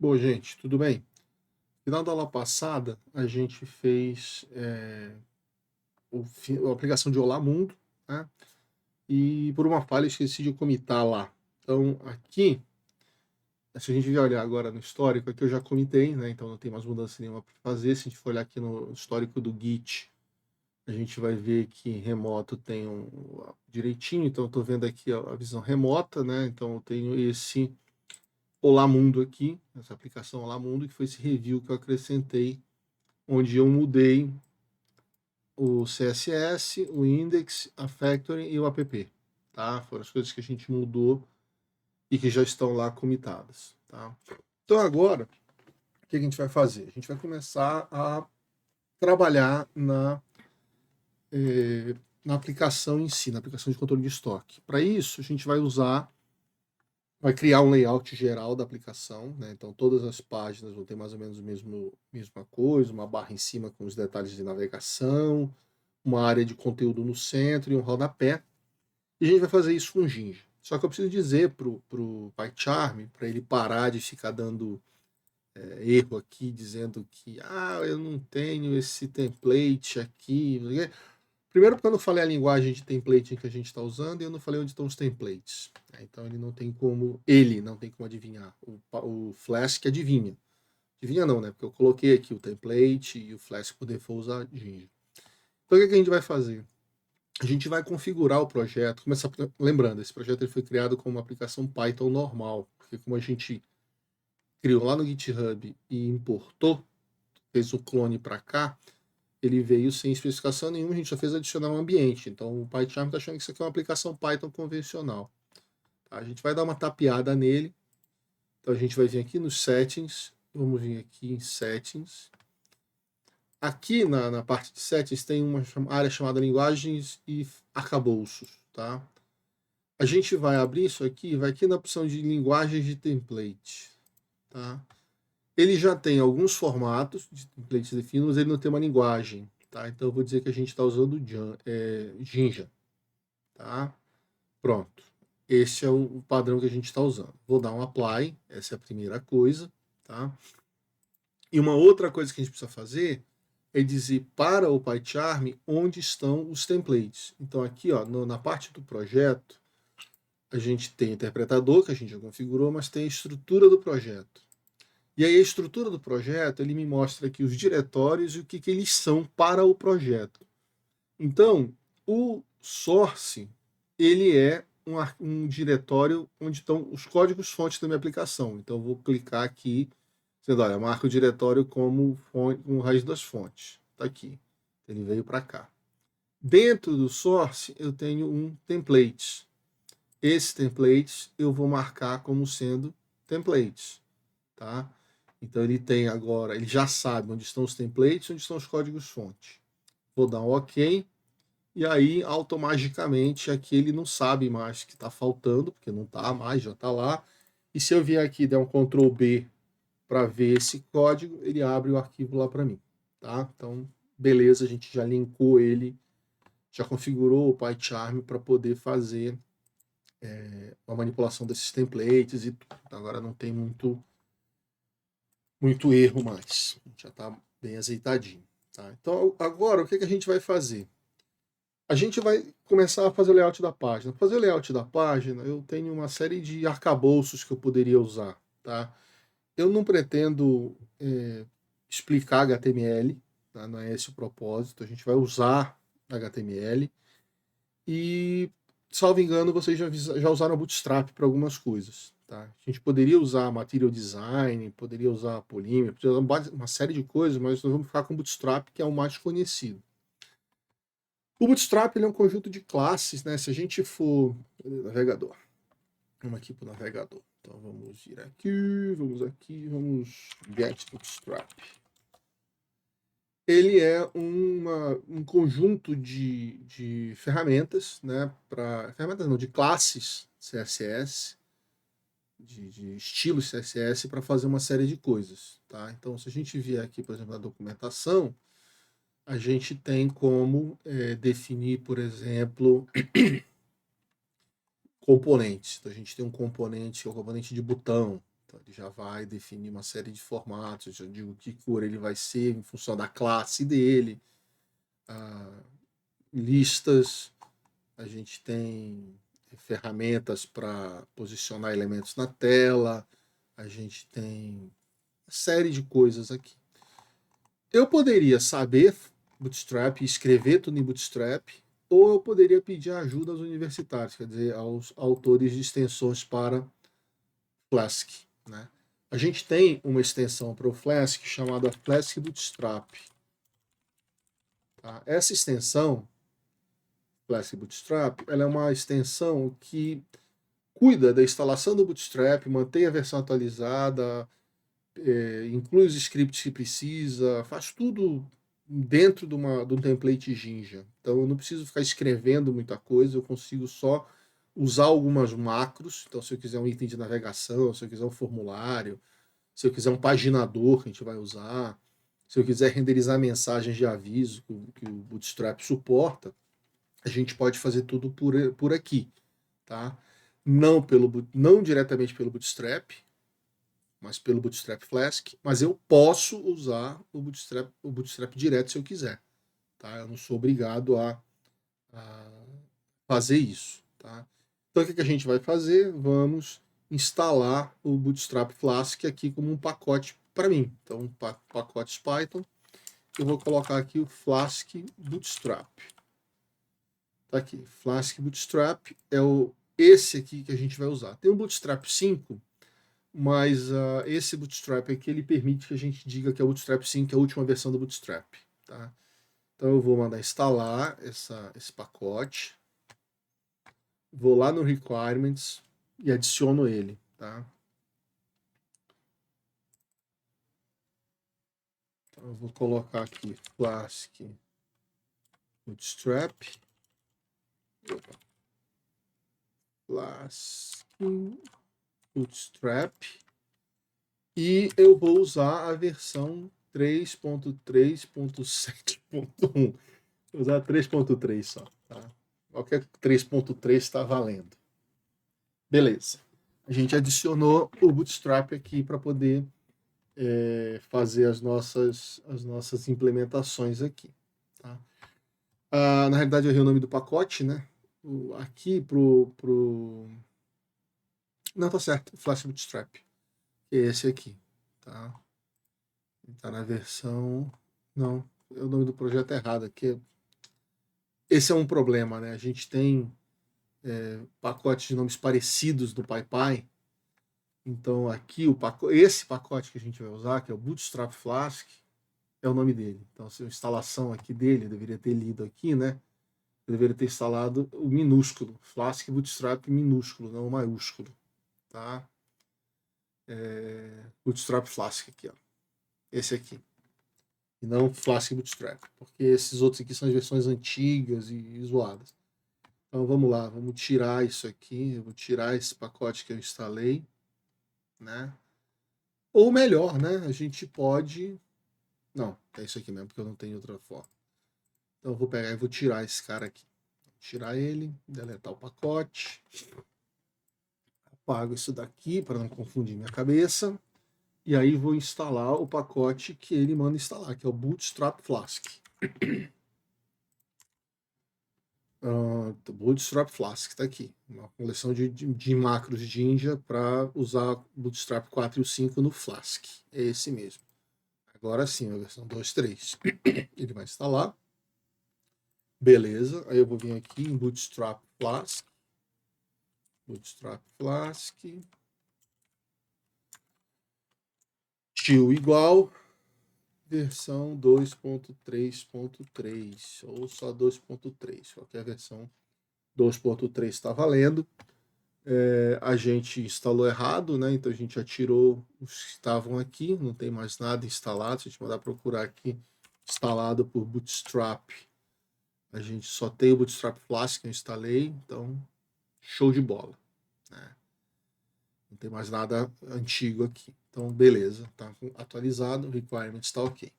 Bom, gente, tudo bem? No final da aula passada, a gente fez a aplicação de Olá Mundo, né? E por uma falha esqueci de comitar lá. Então, aqui, se a gente vier olhar agora no histórico, aqui eu já comitei, né? Então não tem mais mudança nenhuma para fazer. Se a gente for olhar aqui no histórico do Git, a gente vai ver que remoto tem direitinho. Então, eu estou vendo aqui a visão remota, né? Então, eu tenho esse Olá Mundo aqui, essa aplicação Olá Mundo, que foi esse review que eu acrescentei, onde eu mudei o CSS, o index, a factory e o app, tá? Foram as coisas que a gente mudou e que já estão lá comitadas, tá? Então agora, o que a gente vai fazer? A gente vai começar a trabalhar na aplicação em si, na aplicação de controle de estoque. Para isso, a gente vai criar um layout geral da aplicação, né? Então todas as páginas vão ter mais ou menos mesma coisa, uma barra em cima com os detalhes de navegação, uma área de conteúdo no centro e um rodapé. E a gente vai fazer isso com Jinja. Só que eu preciso dizer pro PyCharm, para ele parar de ficar dando erro aqui, dizendo que eu não tenho esse template aqui. Primeiro porque eu não falei a linguagem de template que a gente está usando e eu não falei onde estão os templates. Então ele não tem como adivinhar. O Flask adivinha. Adivinha não, né? Porque eu coloquei aqui o template e o Flask por default usa Jinja. Então o que a gente vai fazer? A gente vai configurar o projeto. Lembrando, esse projeto ele foi criado como uma aplicação Python normal, porque como a gente criou lá no GitHub e importou, fez o clone para cá, ele veio sem especificação nenhuma, a gente só fez adicionar um ambiente. Então o PyCharm está achando que isso aqui é uma aplicação Python convencional. Tá? A gente vai dar uma tapeada nele. Então a gente vai vir aqui nos settings, vamos vir aqui em settings. Aqui na parte de settings tem uma área chamada linguagens e arcabouços, tá? A gente vai abrir isso aqui, vai aqui na opção de linguagens de template, tá? Ele já tem alguns formatos de templates definidos, mas ele não tem uma linguagem, tá? Então eu vou dizer que a gente está usando Jinja, tá? Pronto. Esse é o padrão que a gente está usando. Vou dar um apply, essa é a primeira coisa, tá? E uma outra coisa que a gente precisa fazer é dizer para o PyCharm onde estão os templates. Então aqui, ó, na parte do projeto, a gente tem o interpretador, que a gente já configurou, mas tem a estrutura do projeto. E aí a estrutura do projeto, ele me mostra aqui os diretórios e o que eles são para o projeto. Então, o source, ele é um diretório onde estão os códigos-fontes da minha aplicação. Então, eu vou clicar aqui, dizendo, olha, marca o diretório como raiz das fontes. Está aqui. Ele veio para cá. Dentro do source, eu tenho um template. Esse template eu vou marcar como sendo templates, tá? Então ele tem agora, ele já sabe onde estão os templates, onde estão os códigos-fonte. Vou dar um OK, e aí automaticamente aqui ele não sabe mais que está faltando, porque não está mais, já está lá. E se eu vier aqui e der um Ctrl B para ver esse código, ele abre o arquivo lá para mim, tá? Então, beleza, a gente já linkou ele, já configurou o PyCharm para poder fazer a manipulação desses templates e tudo. Então, agora não tem muito erro mais. Já está bem azeitadinho. Tá? Então, agora, o que a gente vai fazer? A gente vai começar a fazer o layout da página. Para fazer o layout da página, eu tenho uma série de arcabouços que eu poderia usar. Tá? Eu não pretendo explicar HTML, tá? Não é esse o propósito. A gente vai usar HTML. E, salvo engano, vocês já usaram Bootstrap para algumas coisas. Tá? A gente poderia usar Material Design, poderia usar Polymer, poderia usar uma série de coisas, mas nós vamos ficar com Bootstrap, que é o mais conhecido. O Bootstrap ele é um conjunto de classes, né? Se a gente for navegador, vamos aqui para o navegador. Então vamos ir aqui, vamos get Bootstrap. Ele é um conjunto de ferramentas, né? Ferramentas não, de classes CSS, de estilos CSS para fazer uma série de coisas, tá? Então, se a gente vier aqui, por exemplo, na documentação, a gente tem como definir, por exemplo, componentes. Então, a gente tem um componente que é o componente de botão, Então ele já vai definir uma série de formatos, eu já digo que cor ele vai ser em função da classe dele, listas, a gente tem ferramentas para posicionar elementos na tela, a gente tem uma série de coisas aqui. Eu poderia saber Bootstrap e escrever tudo em Bootstrap, ou eu poderia pedir ajuda aos universitários, quer dizer, aos autores de extensões para Flask. Né? A gente tem uma extensão para o Flask chamada Flask Bootstrap. Tá? Essa extensão, Flask Bootstrap, ela é uma extensão que cuida da instalação do Bootstrap, mantém a versão atualizada, inclui os scripts que precisa, faz tudo dentro de um template Jinja. Então eu não preciso ficar escrevendo muita coisa, eu consigo só usar algumas macros. Então se eu quiser um item de navegação, se eu quiser um formulário, se eu quiser um paginador que a gente vai usar, se eu quiser renderizar mensagens de aviso que o Bootstrap suporta, a gente pode fazer tudo por aqui. Tá? Não diretamente pelo Bootstrap, mas pelo Bootstrap Flask, mas eu posso usar o Bootstrap direto se eu quiser. Tá? Eu não sou obrigado a fazer isso. Tá? Então o que a gente vai fazer? Vamos instalar o Bootstrap Flask aqui como um pacote para mim. Então, pacotes Python, eu vou colocar aqui o Flask Bootstrap. Tá aqui, Flask Bootstrap é esse aqui que a gente vai usar. Tem o Bootstrap 5, mas esse Bootstrap aqui ele permite que a gente diga que é o Bootstrap 5, que é a última versão do Bootstrap. Tá? Então eu vou mandar instalar esse pacote, vou lá no Requirements e adiciono ele. Tá? Então eu vou colocar aqui Flask Bootstrap. Flask Bootstrap. E eu vou usar a versão 3.3.7.1. Vou usar 3.3 só. Tá? Qualquer 3.3 está valendo. Beleza. A gente adicionou o Bootstrap aqui para poder fazer as nossas implementações aqui. Tá? Na realidade, eu errei o nome do pacote, né? Aqui pro... Não, tá certo. Flask Bootstrap. Que é esse aqui. Tá? Tá na versão... Não, o nome do projeto é errado aqui. Esse é um problema, né? A gente tem pacotes de nomes parecidos do PyPy. Então aqui esse pacote que a gente vai usar, que é o Bootstrap Flask, é o nome dele. Então se a instalação aqui dele, eu deveria ter lido aqui, né? Eu deveria ter instalado o minúsculo, Flask Bootstrap minúsculo, não o maiúsculo, tá? Bootstrap Flask aqui, ó. Esse aqui. E não Flask Bootstrap, porque esses outros aqui são as versões antigas e zoadas. Então vamos lá, vamos tirar isso aqui, eu vou tirar esse pacote que eu instalei, né? Ou melhor, né? A gente pode... Não, é isso aqui mesmo, porque eu não tenho outra forma. Então eu vou pegar e vou tirar esse cara aqui. Vou tirar ele, deletar o pacote. Apago isso daqui para não confundir minha cabeça. E aí vou instalar o pacote que ele manda instalar, que é o Bootstrap Flask. Bootstrap Flask está aqui. Uma coleção de macros de Jinja para usar o Bootstrap 4 e o 5 no Flask. É esse mesmo. Agora sim, a versão 2.3. Ele vai instalar. Beleza. Aí eu vou vir aqui em Bootstrap Flask. Bootstrap Flask. Tio igual. Versão 2.3.3 ou só 2.3. Qualquer versão 2.3 está valendo. A gente instalou errado, né? Então a gente já tirou os que estavam aqui, não tem mais nada instalado. Se a gente mandar procurar aqui, instalado por Bootstrap, a gente só tem o Bootstrap Flask que eu instalei, então show de bola, né? Não tem mais nada antigo aqui. Então, beleza, tá atualizado, o requirement está ok.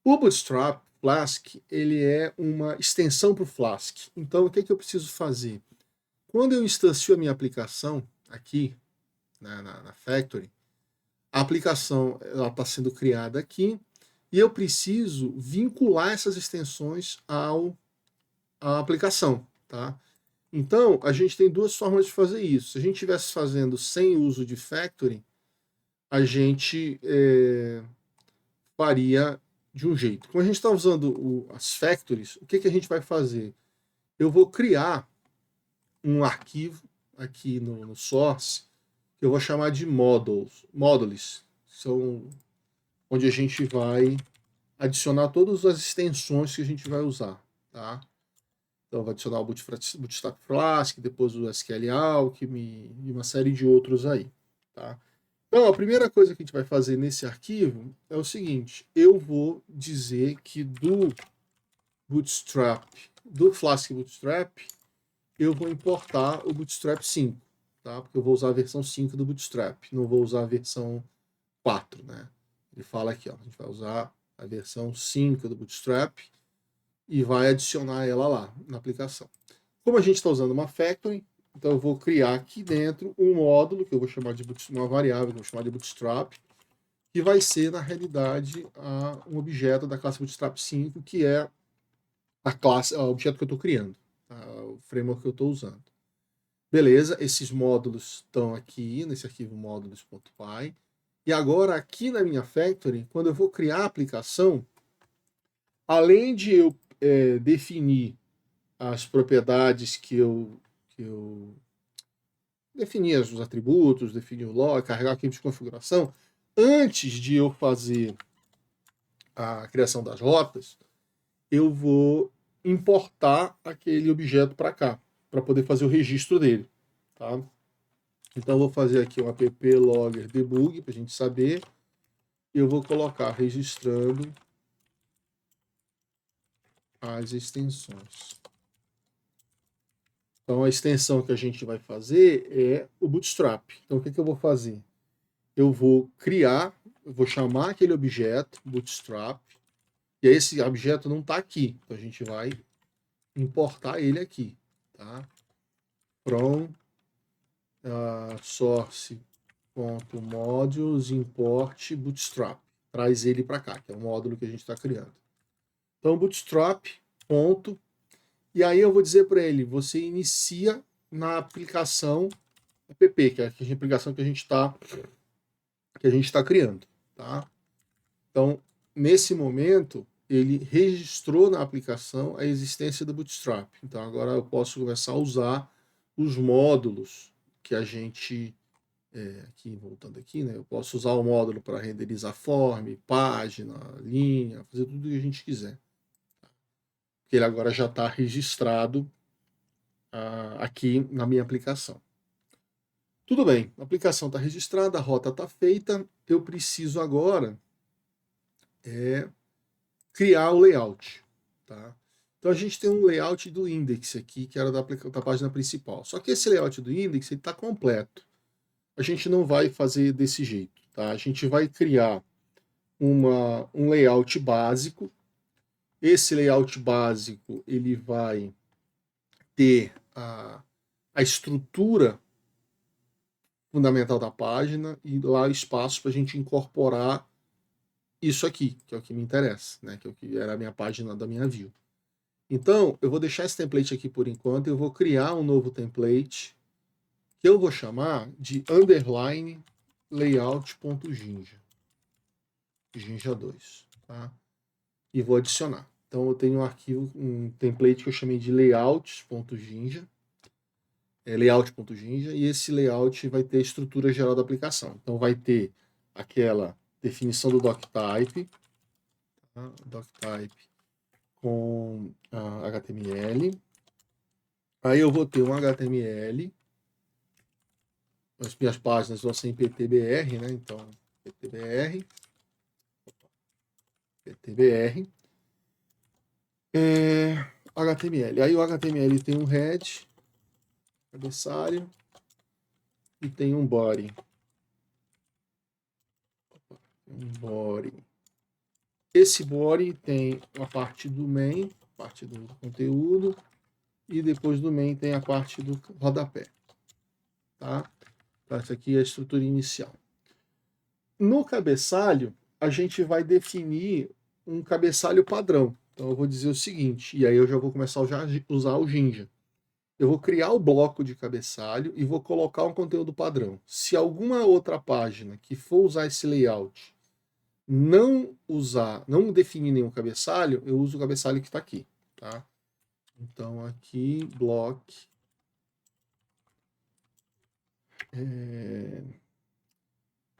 O Bootstrap Flask, ele é uma extensão para o Flask. Então, o que eu preciso fazer? Quando eu instancio a minha aplicação aqui na Factory, A aplicação está sendo criada aqui e eu preciso vincular essas extensões à aplicação, tá? Então, a gente tem duas formas de fazer isso. Se a gente estivesse fazendo sem uso de factoring, a gente faria de um jeito. Como a gente está usando as factories, o que a gente vai fazer? Eu vou criar um arquivo aqui no source que eu vou chamar de modules. São onde a gente vai adicionar todas as extensões que a gente vai usar, tá? Então, vai adicionar o Bootstrap Flask, depois o SQL Alchemy e uma série de outros aí, tá? Então, a primeira coisa que a gente vai fazer nesse arquivo é o seguinte: eu vou dizer que do Flask Bootstrap, eu vou importar o Bootstrap 5, tá? Porque eu vou usar a versão 5 do Bootstrap, não vou usar a versão 4, né? Ele fala aqui, ó, a gente vai usar a versão 5 do Bootstrap e vai adicionar ela lá na aplicação. Como a gente está usando uma factory, então eu vou criar aqui dentro um módulo que eu vou chamar de uma variável que eu vou chamar de Bootstrap, que vai ser na realidade um objeto da classe Bootstrap 5, que é o objeto que eu estou criando, tá? O framework que eu estou usando. Beleza, esses módulos estão aqui nesse arquivo módulos.py. E agora aqui na minha factory, quando eu vou criar a aplicação, além de eu definir as propriedades que eu defini, os atributos, definir o log, carregar o arquivo de configuração, antes de eu fazer a criação das rotas, eu vou importar aquele objeto para cá, para poder fazer o registro dele, tá? Então eu vou fazer aqui um app logger debug para a gente saber. Eu vou colocar registrando as extensões. Então a extensão que a gente vai fazer é o Bootstrap. Então o que eu vou fazer? Eu vou chamar aquele objeto Bootstrap, e esse objeto não está aqui, então a gente vai importar ele aqui, tá? From source.modules import Bootstrap. Traz ele para cá, que é o módulo que a gente está criando. Então Bootstrap, ponto. E aí eu vou dizer para ele, você inicia na aplicação app, que é a aplicação que a gente está criando, tá? Então, nesse momento, ele registrou na aplicação a existência do Bootstrap. Então, agora eu posso começar a usar os módulos que a gente... aqui, voltando aqui, né? Eu posso usar o módulo para renderizar form, página, linha, fazer tudo o que a gente quiser. Porque ele agora já está registrado aqui na minha aplicação. Tudo bem, a aplicação está registrada, a rota está feita, eu preciso agora criar o layout, tá? Então a gente tem um layout do index aqui, que era da página principal. Só que esse layout do index está completo. A gente não vai fazer desse jeito, tá? A gente vai criar um layout básico. Esse layout básico ele vai ter a estrutura fundamental da página e lá o espaço para a gente incorporar isso aqui, que é o que me interessa, né? Que é o que era a minha página da minha view. Então, eu vou deixar esse template aqui por enquanto, eu vou criar um novo template que eu vou chamar de underline layout.jinja. Jinja 2, tá? E vou adicionar. Então, eu tenho um template que eu chamei de layouts.jinja, layout.jinja, e esse layout vai ter a estrutura geral da aplicação. Então, vai ter aquela definição do doctype, tá? Doctype com HTML. Aí eu vou ter um HTML. As minhas páginas vão ser em PTBR, né? Então, PTBR. HTML. Aí o HTML tem um head, cabeçalho, e tem um body. Esse body tem a parte do main, parte do conteúdo, e depois do main tem a parte do rodapé, tá? Então, essa aqui é a estrutura inicial. No cabeçalho, a gente vai definir um cabeçalho padrão. Então eu vou dizer o seguinte, e aí eu já vou começar a usar o Jinja. Eu vou criar o bloco de cabeçalho e vou colocar um conteúdo padrão. Se alguma outra página que for usar esse layout não definir nenhum cabeçalho, eu uso o cabeçalho que está aqui, tá? Então aqui, block,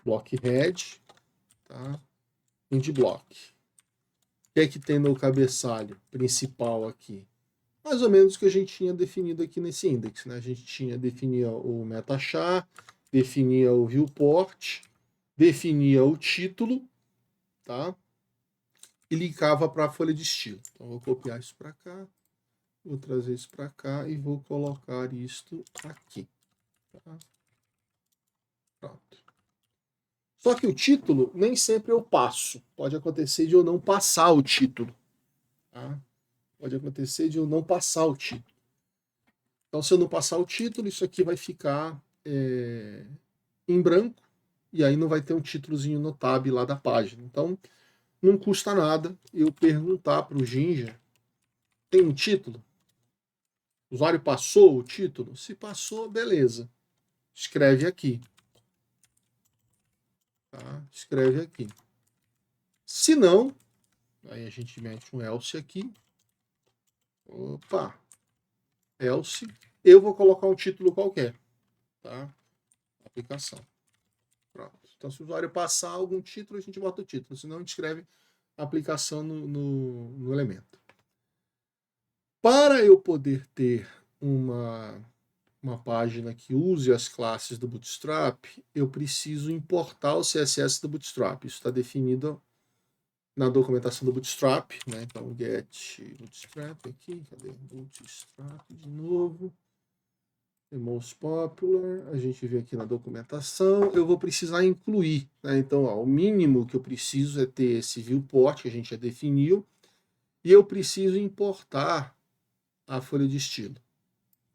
block head, tá? End block. O que é que tem no cabeçalho principal aqui? Mais ou menos o que a gente tinha definido aqui nesse index, né? A gente definia o metachar, definia o viewport, definia o título, tá? E linkava para a folha de estilo. Então vou copiar isso para cá, vou trazer isso para cá e vou colocar isto aqui. Tá? Pronto. Só que o título nem sempre eu passo. Pode acontecer de eu não passar o título. Tá? Pode acontecer de eu não passar o título. Então, se eu não passar o título, isso aqui vai ficar em branco e aí não vai ter um títulozinho no tab lá da página. Então, não custa nada eu perguntar para o Jinja, tem um título? O usuário passou o título? Se passou, beleza. Escreve aqui. Tá? Escreve aqui. Se não, aí a gente mete um else aqui. Opa! Else. Eu vou colocar um título qualquer. Tá? Aplicação. Pronto. Então, se o usuário passar algum título, a gente bota o título. Se não, a gente escreve a aplicação no elemento. Para eu poder ter uma página que use as classes do Bootstrap, eu preciso importar o CSS do Bootstrap. Isso está definido na documentação do Bootstrap, né? Então, get Bootstrap aqui, cadê? Bootstrap de novo. The most popular, a gente vê aqui na documentação, eu vou precisar incluir, né? Então, ó, o mínimo que eu preciso é ter esse viewport que a gente já definiu, e eu preciso importar a folha de estilo.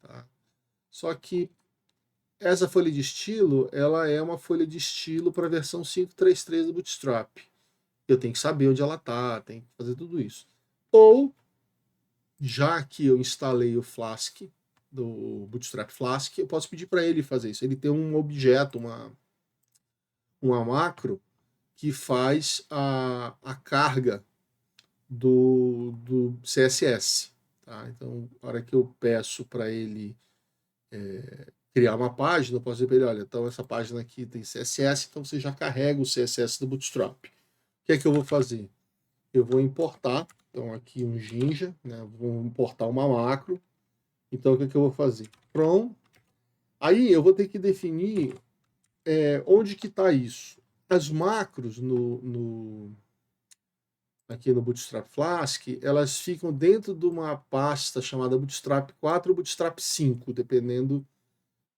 Tá? Só que essa folha de estilo, ela é uma folha de estilo para a versão 5.3.3 do Bootstrap. Eu tenho que saber onde ela está, tenho que fazer tudo isso. Ou, já que eu instalei o Flask, do Bootstrap Flask, eu posso pedir para ele fazer isso. Ele tem um objeto, uma macro, que faz a carga do CSS. Tá? Então, na hora que eu peço para ele criar uma página, eu posso dizer para ele, olha, então essa página aqui tem CSS, então você já carrega o CSS do Bootstrap. O que é que eu vou fazer? Eu vou importar, então aqui um Jinja, né? Vou importar uma macro. Então o que é que eu vou fazer? From. Aí eu vou ter que definir onde que está isso. As macros aqui no Bootstrap Flask, elas ficam dentro de uma pasta chamada Bootstrap 4 ou Bootstrap 5, dependendo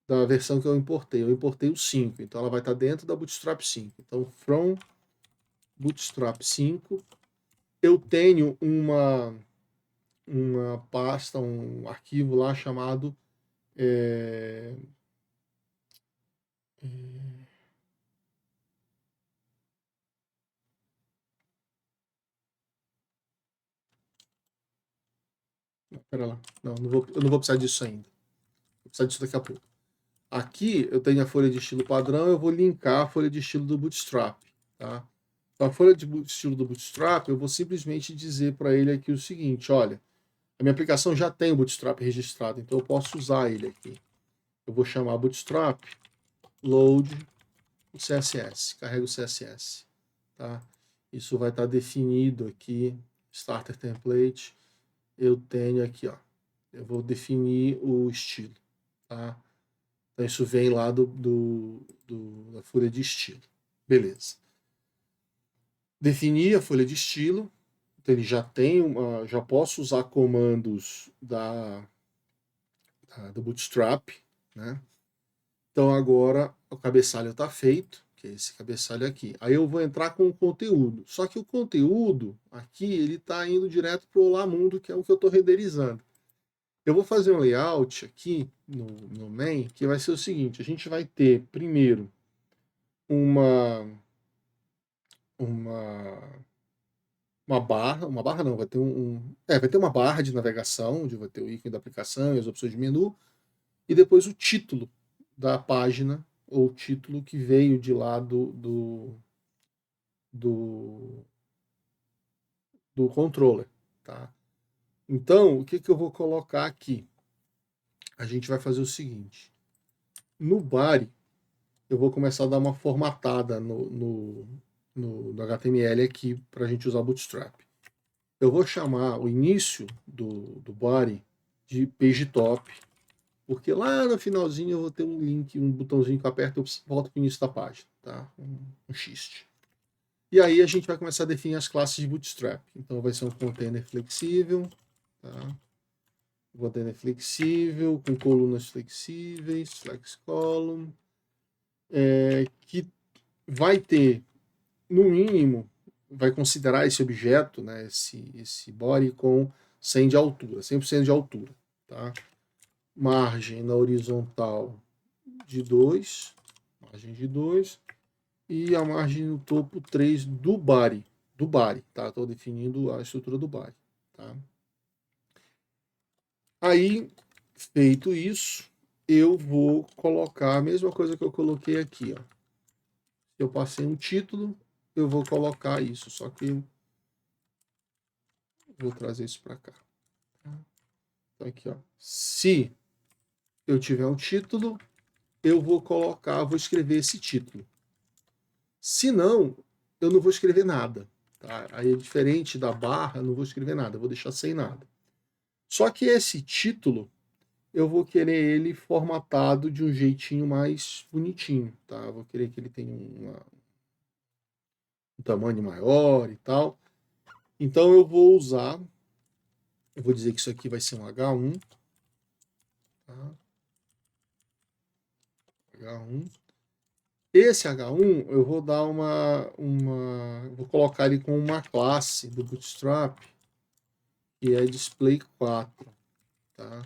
da versão que eu importei. Eu importei o 5, então ela vai estar dentro da Bootstrap 5. Então, from Bootstrap 5, eu tenho uma pasta, um arquivo lá chamado pera lá, não, eu não vou precisar disso ainda. Vou precisar disso daqui a pouco. Aqui eu tenho a folha de estilo padrão, eu vou linkar a folha de estilo do Bootstrap. Tá? Então, a folha de estilo do Bootstrap, eu vou simplesmente dizer para ele aqui o seguinte, olha, a minha aplicação já tem o Bootstrap registrado, então eu posso usar ele aqui. Eu vou chamar Bootstrap load o CSS, carrega o CSS. Tá? Isso vai estar definido aqui, starter template. Eu tenho aqui, ó, eu vou definir o estilo. Tá? Então isso vem lá da folha de estilo. Beleza. Defini a folha de estilo. Então ele já tem já posso usar comandos do Bootstrap, né? Então agora o cabeçalho está feito, que é esse cabeçalho aqui. Aí eu vou entrar com o conteúdo. Só que o conteúdo aqui ele está indo direto para o Olá Mundo, que é o que eu estou renderizando. Eu vou fazer um layout aqui no main, que vai ser o seguinte, a gente vai ter primeiro uma uma barra não, vai ter vai ter uma barra de navegação, onde vai ter o ícone da aplicação e as opções de menu, e depois o título da página, ou o título que veio de lá do, do controller, tá? Então, o que eu vou colocar aqui? A gente vai fazer o seguinte, no body, eu vou começar a dar uma formatada no HTML aqui para a gente usar o Bootstrap. Eu vou chamar o início do body de page top, porque lá no finalzinho eu vou ter um link, um botãozinho que eu aperto e volto para o início da página, tá? Um Shift. E aí a gente vai começar a definir as classes de Bootstrap. Então vai ser um container flexível, tá? Container flexível, com colunas flexíveis, flex column, que vai ter, no mínimo, vai considerar esse objeto, né, esse body com 100 de altura, 100% de altura, tá? Margem na horizontal de 2, margem de 2, e a margem no topo 3 do body, tá? Estou definindo a estrutura do body, tá? Aí, feito isso, eu vou colocar a mesma coisa que eu coloquei aqui, ó. Eu passei um título, eu vou colocar isso, só que eu vou trazer isso para cá. Então aqui, ó. Se eu tiver um título, eu vou escrever esse título. Se não, eu não vou escrever nada. Tá? Aí é diferente da barra, eu não vou escrever nada, eu vou deixar sem nada. Só que esse título, eu vou querer ele formatado de um jeitinho mais bonitinho, tá? Eu vou querer que ele tenha um tamanho maior e tal. Então eu vou dizer que isso aqui vai ser um H1, tá? H1. Esse H1 eu vou dar vou colocar ele com uma classe do Bootstrap que é display 4, tá?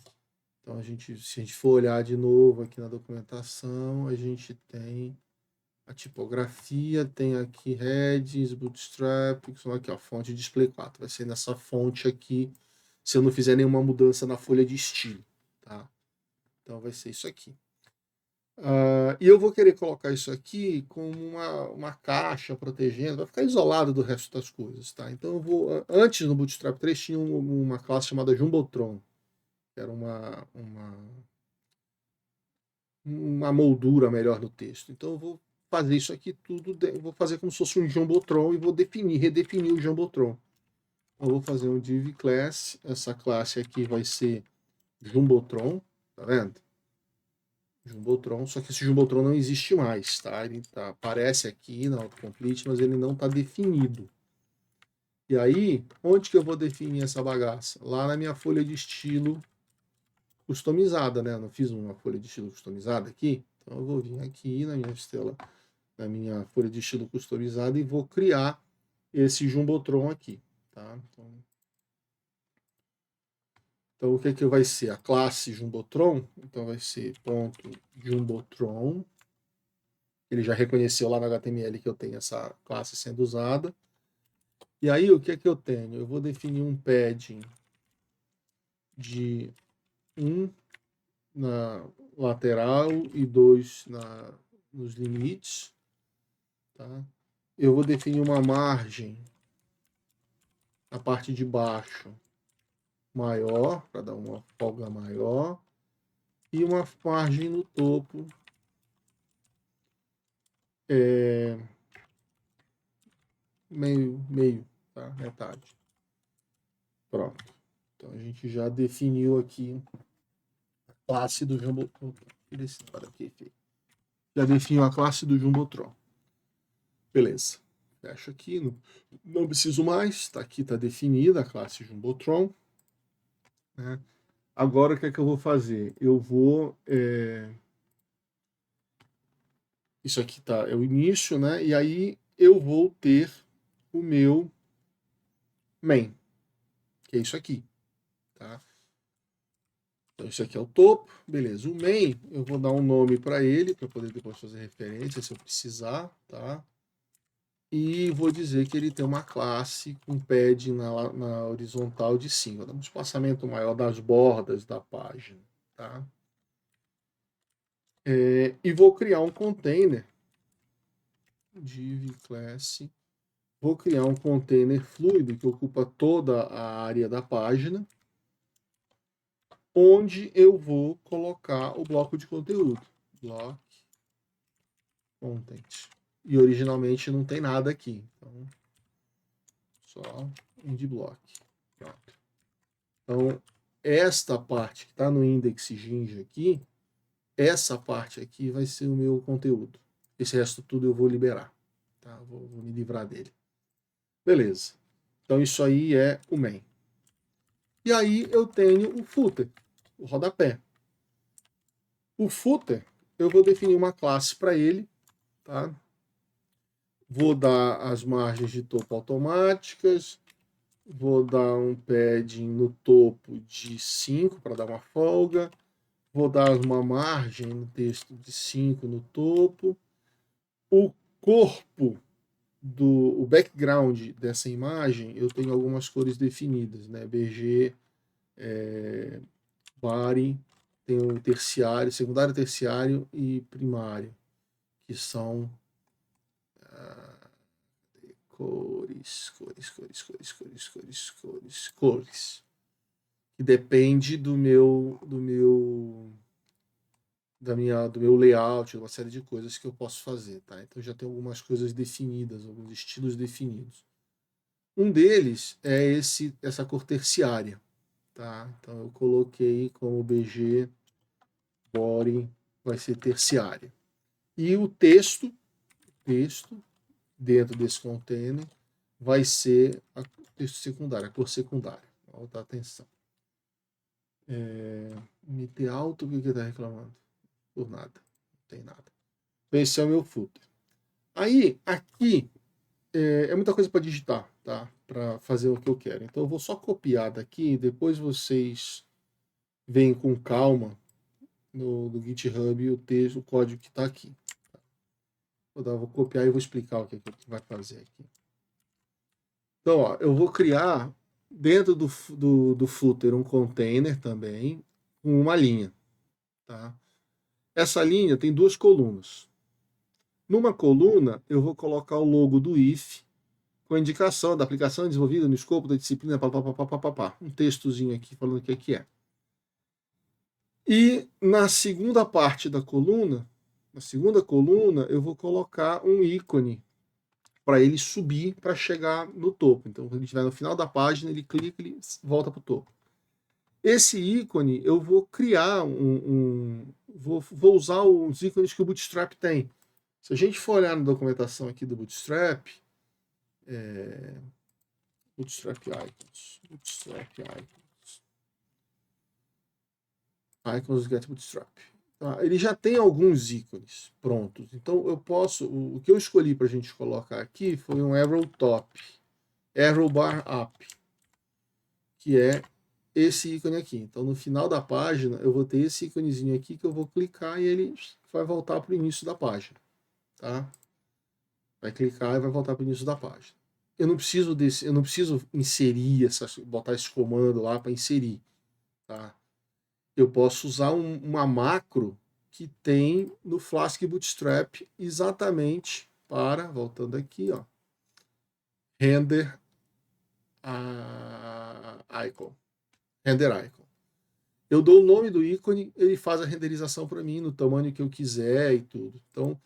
Então se a gente for olhar de novo aqui na documentação, a gente tem a tipografia, tem aqui heads, Bootstrap, que são aqui, ó, fonte display 4. Vai ser nessa fonte aqui, se eu não fizer nenhuma mudança na folha de estilo, tá? Então vai ser isso aqui. E eu vou querer colocar isso aqui como uma caixa protegendo, vai ficar isolado do resto das coisas, tá? Então eu vou, antes no Bootstrap 3 tinha uma classe chamada Jumbotron, que era uma moldura melhor no texto. Então eu vou fazer isso aqui tudo, vou fazer como se fosse um Jumbotron e vou redefinir o Jumbotron. Eu vou fazer um div class, essa classe aqui vai ser Jumbotron, tá vendo? Jumbotron, só que esse Jumbotron não existe mais, tá? Ele aparece aqui na autocomplete, mas ele não está definido. E aí, onde que eu vou definir essa bagaça? Lá na minha folha de estilo customizada, né? Eu não fiz uma folha de estilo customizada aqui, então eu vou vir aqui na minha folha de estilo customizada e vou criar esse Jumbotron aqui, tá? Então, o que vai ser? A classe Jumbotron, então vai ser ponto Jumbotron. Ele já reconheceu lá no HTML que eu tenho essa classe sendo usada. E aí, o que eu tenho? Eu vou definir um padding de 1 na lateral e 2 nos limites. Tá? Eu vou definir uma margem na parte de baixo maior, para dar uma folga maior, e uma margem no topo meio, tá? Metade. Pronto. Então a gente já definiu aqui a classe do Jumbotron. Já definiu a classe do Jumbotron. Beleza. Fecho aqui, não preciso mais. Tá aqui, está definida a classe Jumbotron. Né? Agora o que é que eu vou fazer? Eu vou isso aqui é o início, né? E aí eu vou ter o meu main, que é isso aqui, tá? Então isso aqui é o topo, beleza. O main, eu vou dar um nome para ele, para poder depois fazer referência se eu precisar, tá? e vou dizer que ele tem uma classe com padding na horizontal de 5. Um espaçamento maior das bordas da página. Tá? E vou criar um container div class. Vou criar um container fluido que ocupa toda a área da página, onde eu vou colocar o bloco de conteúdo. Block content. E originalmente não tem nada aqui. Então, só end block. Pronto. Então, esta parte que está no index.ginge aqui, essa parte aqui vai ser o meu conteúdo. Esse resto tudo eu vou liberar. Tá? Vou me livrar dele. Beleza. Então, isso aí é o main. E aí eu tenho o footer, o rodapé. O footer, eu vou definir uma classe para ele. Tá? Vou dar as margens de topo automáticas. Vou dar um padding no topo de 5 para dar uma folga. Vou dar uma margem no texto de 5 no topo. O corpo o background dessa imagem, eu tenho algumas cores definidas, né? BG, body, tem o terciário, secundário, terciário e primário, que são cores, que depende do meu layout, uma série de coisas que eu posso fazer, tá? Então já tem algumas coisas definidas, alguns estilos definidos. Um deles é essa cor terciária, tá? Então eu coloquei como BG body vai ser terciária. E o texto dentro desse container vai ser o texto secundário, a cor secundária. Volta atenção. MT alto, o que ele está reclamando? Por nada. Não tem nada. Esse é o meu footer. Aí, aqui, é muita coisa para digitar, tá? Para fazer o que eu quero. Então, eu vou só copiar daqui, depois vocês veem com calma no GitHub o código que está aqui. Vou copiar e vou explicar o que vai fazer aqui. Então, ó, eu vou criar dentro do footer um container também com uma linha. Tá? Essa linha tem duas colunas. Numa coluna, eu vou colocar o logo do if, com a indicação da aplicação desenvolvida no escopo da disciplina, um textozinho aqui falando o que é. E na segunda parte da coluna, eu vou colocar um ícone para ele subir para chegar no topo. Então, quando ele estiver no final da página, ele clica e ele volta para o topo. Esse ícone, eu vou criar vou usar os ícones que o Bootstrap tem. Se a gente for olhar na documentação aqui do Bootstrap, Bootstrap Icons get Bootstrap. Tá? Ele já tem alguns ícones prontos. Então eu posso. O que eu escolhi para a gente colocar aqui foi um arrow top, arrow bar up, que é esse ícone aqui. Então no final da página eu vou ter esse íconezinho aqui que eu vou clicar e ele vai voltar para o início da página. Tá? Vai clicar e vai voltar para o início da página. Eu não preciso inserir botar esse comando lá para inserir. Tá? Eu posso usar uma macro que tem no Flask Bootstrap exatamente para, voltando aqui, ó, render icon. Render icon. Eu dou o nome do ícone, ele faz a renderização para mim no tamanho que eu quiser e tudo. Então,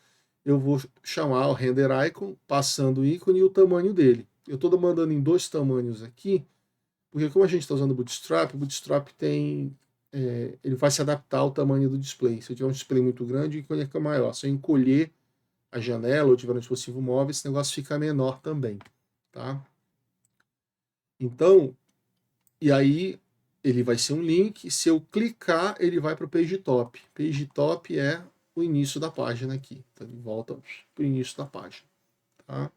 eu vou chamar o render icon, passando o ícone e o tamanho dele. Eu estou mandando em dois tamanhos aqui, porque como a gente está usando o Bootstrap tem ele vai se adaptar ao tamanho do display. Se eu tiver um display muito grande, o ícone fica maior. Se eu encolher a janela ou tiver um dispositivo móvel, esse negócio fica menor também. Tá? Então, e aí ele vai ser um link. Se eu clicar, ele vai para o page top. Page top é o início da página aqui. Então ele volta para o início da página. Tá?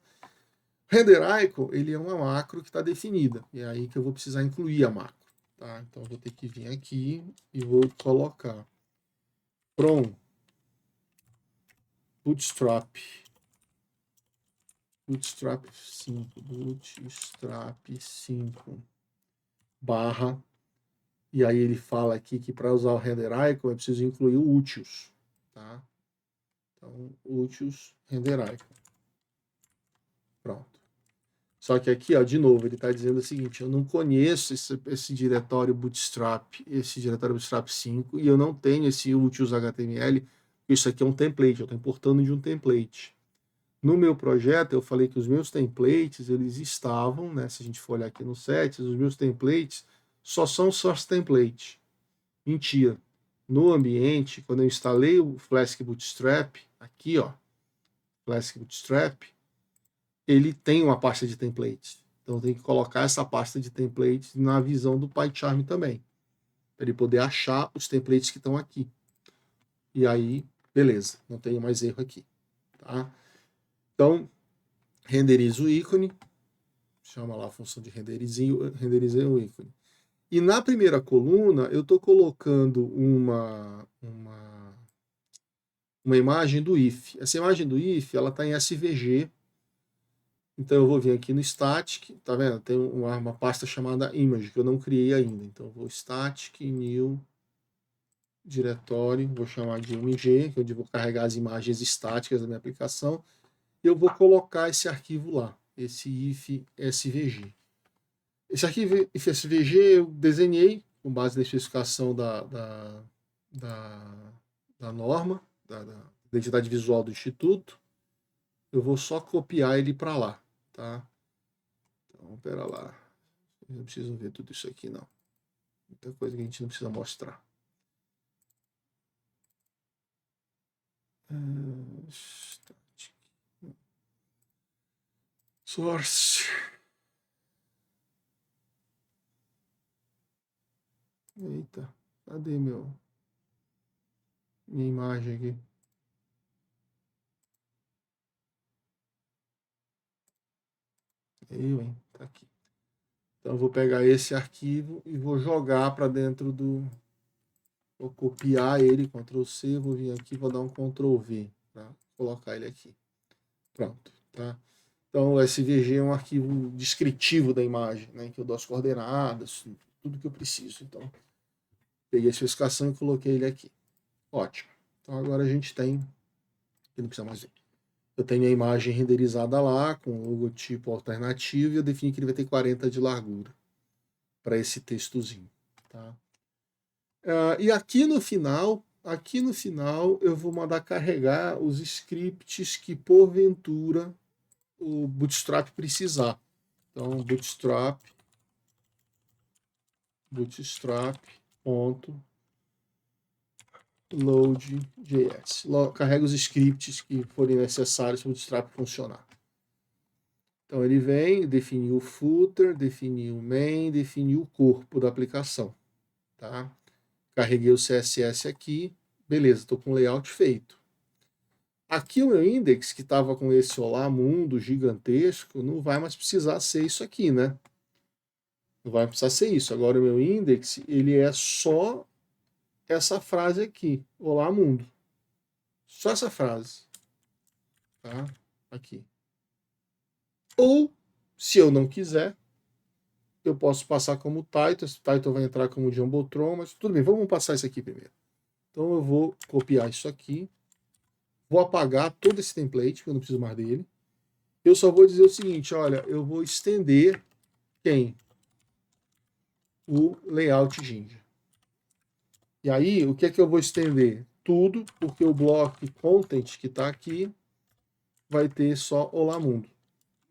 Render icon, ele é uma macro que está definida. E é aí que eu vou precisar incluir a macro. Tá? Então eu vou ter que vir aqui e vou colocar from Bootstrap Bootstrap 5 barra, e aí ele fala aqui que para usar o render icon é preciso incluir o utils, tá? Então, utils render icon. Pronto. Só que aqui, ó, de novo, ele está dizendo o seguinte: eu não conheço esse diretório Bootstrap, esse diretório Bootstrap 5, e eu não tenho esse utils HTML. Isso aqui é um template, eu estou importando de um template. No meu projeto, eu falei que os meus templates, eles estavam, né? Se a gente for olhar aqui no set, os meus templates só são source template. Mentira. No ambiente, quando eu instalei o Flask Bootstrap, aqui, ó, Flask Bootstrap, ele tem uma pasta de templates. Então eu tenho que colocar essa pasta de templates na visão do PyCharm também, para ele poder achar os templates que estão aqui. E aí, beleza, não tenho mais erro aqui. Tá? Então, renderizo o ícone, chama lá a função de renderizei o ícone. E na primeira coluna, eu estou colocando uma imagem do if. Essa imagem do if, ela está em SVG. Então eu vou vir aqui no static, tá vendo? Tem uma pasta chamada image que eu não criei ainda. Então eu vou static new diretório, vou chamar de mg, que é onde eu vou carregar as imagens estáticas da minha aplicação, e eu vou colocar esse arquivo lá, esse if svg. Esse arquivo if svg eu desenhei com base na especificação da norma, da identidade visual do instituto. Eu vou só copiar ele para lá, tá? Então, pera lá. Eu não preciso ver tudo isso aqui, não. Muita coisa que a gente não precisa mostrar. Source. Eita, cadê minha imagem aqui? Eu, hein? Tá aqui. Então eu vou pegar esse arquivo e vou jogar para dentro do... Vou copiar ele, Ctrl C, vou vir aqui, vou dar um Ctrl V para colocar ele aqui. Pronto, tá? Então o SVG é um arquivo descritivo da imagem, né? Que eu dou as coordenadas, tudo que eu preciso. Então, peguei a especificação e coloquei ele aqui. Ótimo. Então agora a gente tem... Aqui não precisa mais ver. Eu tenho a imagem renderizada lá, com o logotipo alternativo, e eu defini que ele vai ter 40 de largura para esse textozinho. Tá? E aqui no final, eu vou mandar carregar os scripts que porventura o Bootstrap precisar. Então, bootstrap.load.js. Carrega os scripts que forem necessários para o Bootstrap funcionar. Então ele vem, definiu o footer, definiu o main, definiu o corpo da aplicação. Tá? Carreguei o CSS aqui, beleza, estou com o layout feito. Aqui o meu index, que estava com esse olá mundo gigantesco, não vai mais precisar ser isso aqui, né? Não vai precisar ser isso. Agora o meu index, ele é só essa frase aqui, olá mundo. Só essa frase. Tá? Aqui. Ou, se eu não quiser, eu posso passar como title, esse title vai entrar como Jumbotron, mas tudo bem, vamos passar isso aqui primeiro. Então eu vou copiar isso aqui, vou apagar todo esse template, porque eu não preciso mais dele. Eu só vou dizer o seguinte, olha, eu vou estender quem? O layout Jinja. E aí, o que é que eu vou estender? Tudo, porque o bloco content que está aqui vai ter só Olá Mundo.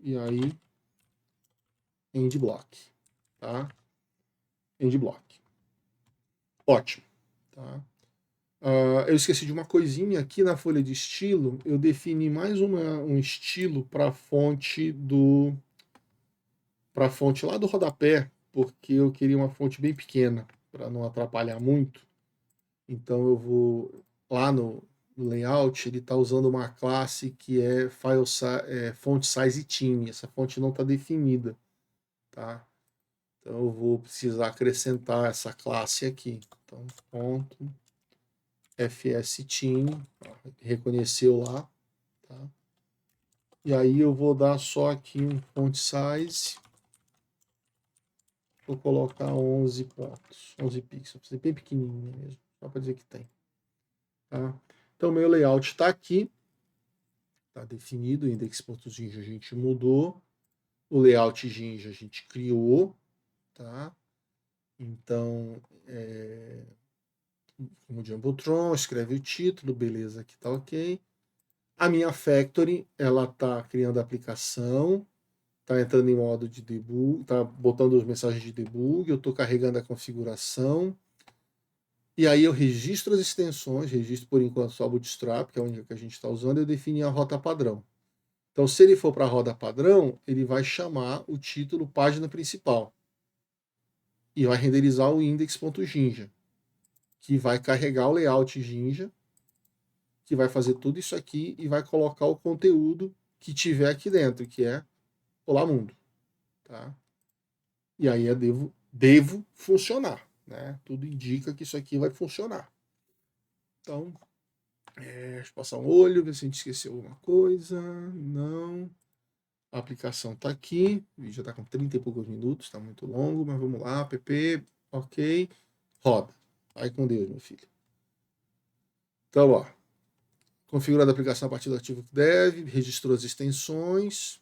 E aí, end block, tá? End block. Ótimo, tá? Eu esqueci de uma coisinha aqui na folha de estilo. Eu defini mais um estilo para a fonte lá do rodapé, porque eu queria uma fonte bem pequena para não atrapalhar muito. Então eu vou lá no layout, ele está usando uma classe que é font size team. Essa fonte não está definida, tá? Então eu vou precisar acrescentar essa classe aqui. Então ponto fsteam, reconheceu lá, tá? E aí eu vou dar só aqui um font size. Vou colocar 11 pontos, 11 pixels, bem pequenininho mesmo, só para dizer que tem. Tá? Então, meu layout está aqui, está definido, o index.ginja a gente mudou, o layout Ginja a gente criou, tá? Então, como Jumbotron, escreve o título, beleza, aqui tá ok. A minha factory, ela tá criando a aplicação, tá entrando em modo de debug, tá botando as mensagens de debug, eu tô carregando a configuração, e aí eu registro as extensões, registro por enquanto só o Bootstrap, que é a única que a gente está usando, eu defini a rota padrão. Então, se ele for para a roda padrão, ele vai chamar o título página principal e vai renderizar o index.ginja, que vai carregar o layout Ginja, que vai fazer tudo isso aqui e vai colocar o conteúdo que tiver aqui dentro, que é Olá Mundo. Tá? E aí eu devo funcionar. Né? Tudo indica que isso aqui vai funcionar. Então, deixa eu passar um olho, ver se a gente esqueceu alguma coisa. Não. A aplicação está aqui. O vídeo já está com 30 e poucos minutos, está muito longo, mas vamos lá. App, ok. Roda. Vai com Deus, meu filho. Então, ó. Configurada a aplicação a partir do arquivo dev, registrou as extensões.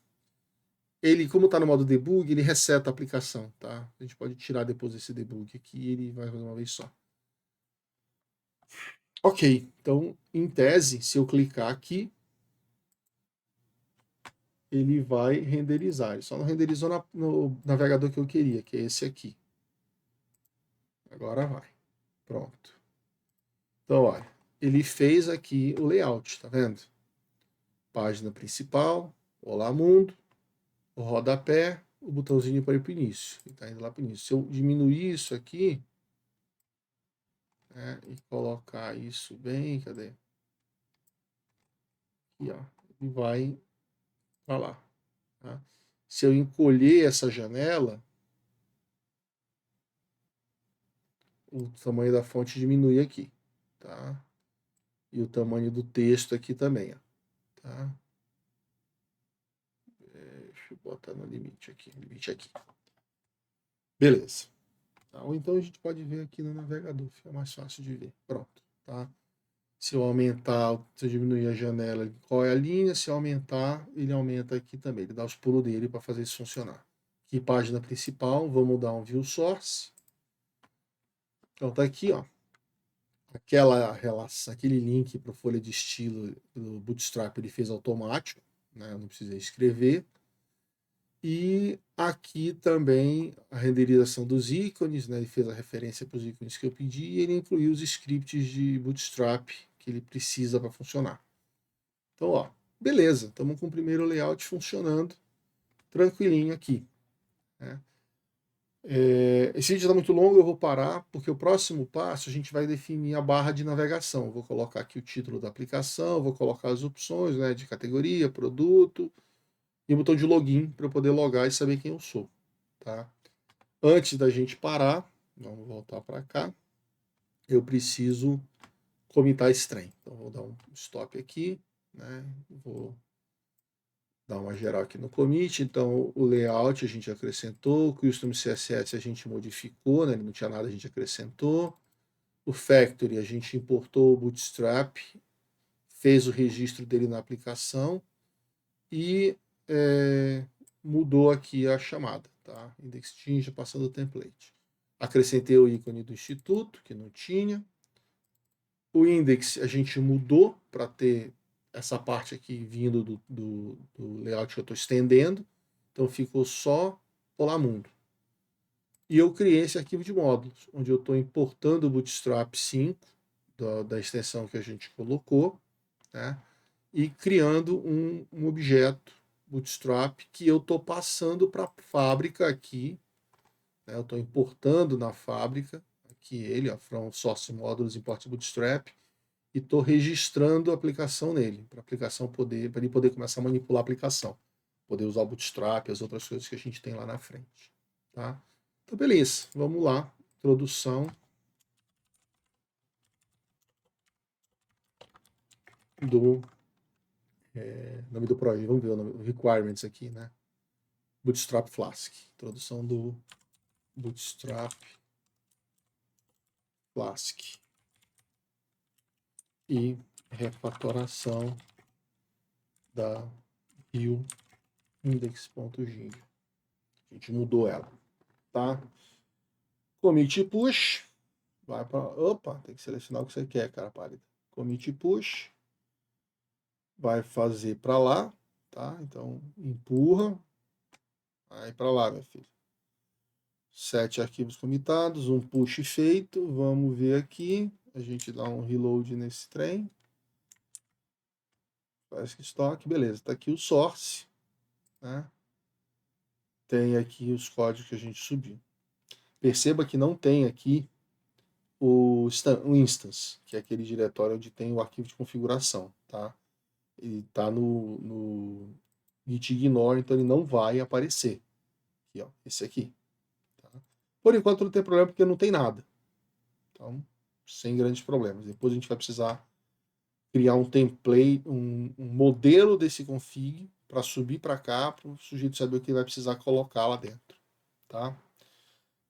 Ele, como está no modo debug, ele reseta a aplicação, tá? A gente pode tirar depois esse debug aqui e ele vai fazer uma vez só. Ok, então, em tese, se eu clicar aqui, ele vai renderizar. Ele só não renderizou no navegador que eu queria, que é esse aqui. Agora vai. Pronto. Então, olha, ele fez aqui o layout, tá vendo? Página principal, Olá Mundo, o rodapé, o botãozinho para ir para o início. Ele está indo lá para o início. Se eu diminuir isso aqui, né, e colocar isso bem, cadê? Aqui, ó, ele vai para lá. Tá? Se eu encolher essa janela, o tamanho da fonte diminui aqui, tá? E o tamanho do texto aqui também, ó, tá? Deixa eu botar no limite aqui, Beleza. Tá? Ou então a gente pode ver aqui no navegador, fica mais fácil de ver. Pronto, tá? Se eu aumentar, se eu diminuir a janela, qual é a linha? Se eu aumentar, ele aumenta aqui também. Ele dá os pulos dele para fazer isso funcionar. Aqui, página principal, vamos dar um view source. Então tá aqui, ó. Aquela relação, aquele link para folha de estilo do Bootstrap ele fez automático, né? Eu não precisei escrever. E aqui também a renderização dos ícones, né? Ele fez a referência para os ícones que eu pedi e ele incluiu os scripts de Bootstrap que ele precisa para funcionar. Então, ó, beleza, estamos com o primeiro layout funcionando tranquilinho aqui. Né? Esse vídeo está muito longo, eu vou parar, porque o próximo passo a gente vai definir a barra de navegação. Eu vou colocar aqui o título da aplicação, vou colocar as opções, né, de categoria, produto, e o botão de login para eu poder logar e saber quem eu sou. Tá? Antes da gente parar, vamos voltar para cá, eu preciso comitar esse trem. Então, vou dar um stop aqui, né? Vou dar uma geral aqui no commit. Então, o layout a gente acrescentou, o custom CSS a gente modificou, né? Não tinha nada, a gente acrescentou. O factory a gente importou o Bootstrap, fez o registro dele na aplicação e mudou aqui a chamada, tá? Index Ginja passando o template. Acrescentei o ícone do instituto, que não tinha. O index a gente mudou para ter essa parte aqui vindo do layout que eu estou estendendo. Então ficou só Olá Mundo. E eu criei esse arquivo de módulos, onde eu estou importando o Bootstrap 5, da extensão que a gente colocou, né? E criando um objeto Bootstrap que eu estou passando para a fábrica aqui. Né? Eu estou importando na fábrica, aqui ele, ó, from source modules import Bootstrap, e estou registrando a aplicação nele, para ele poder começar a manipular a aplicação, poder usar o Bootstrap e as outras coisas que a gente tem lá na frente. Tá? Então, beleza, vamos lá. Introdução do Nome do projeto, vamos ver o nome, requirements aqui, né? Bootstrap Flask. Introdução do Bootstrap Flask. E refatoração da Rio index.gig. A gente mudou ela, tá? Commit push. Vai para. Opa, tem que selecionar o que você quer, cara pálida. Commit push. Vai fazer para lá, tá? Então, empurra. Vai para lá, meu filho. 7 arquivos comitados, um push feito. Vamos ver aqui. A gente dá um reload nesse trem. Faz que estoque, beleza. Tá aqui o source, né? Tem aqui os códigos que a gente subiu. Perceba que não tem aqui o instance, que é aquele diretório onde tem o arquivo de configuração, tá? Ele tá no git ignore, então ele não vai aparecer. Aqui, ó, esse aqui. Tá? Por enquanto não tem problema porque não tem nada. Então, sem grandes problemas. Depois a gente vai precisar criar um template, um modelo desse config para subir para cá, para o sujeito saber o que ele vai precisar colocar lá dentro, tá?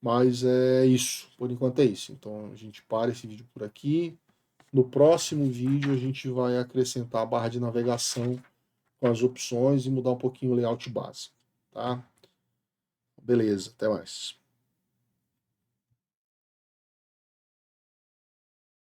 Mas é isso, por enquanto é isso. Então a gente para esse vídeo por aqui. No próximo vídeo a gente vai acrescentar a barra de navegação com as opções e mudar um pouquinho o layout básico, tá? Beleza, até mais.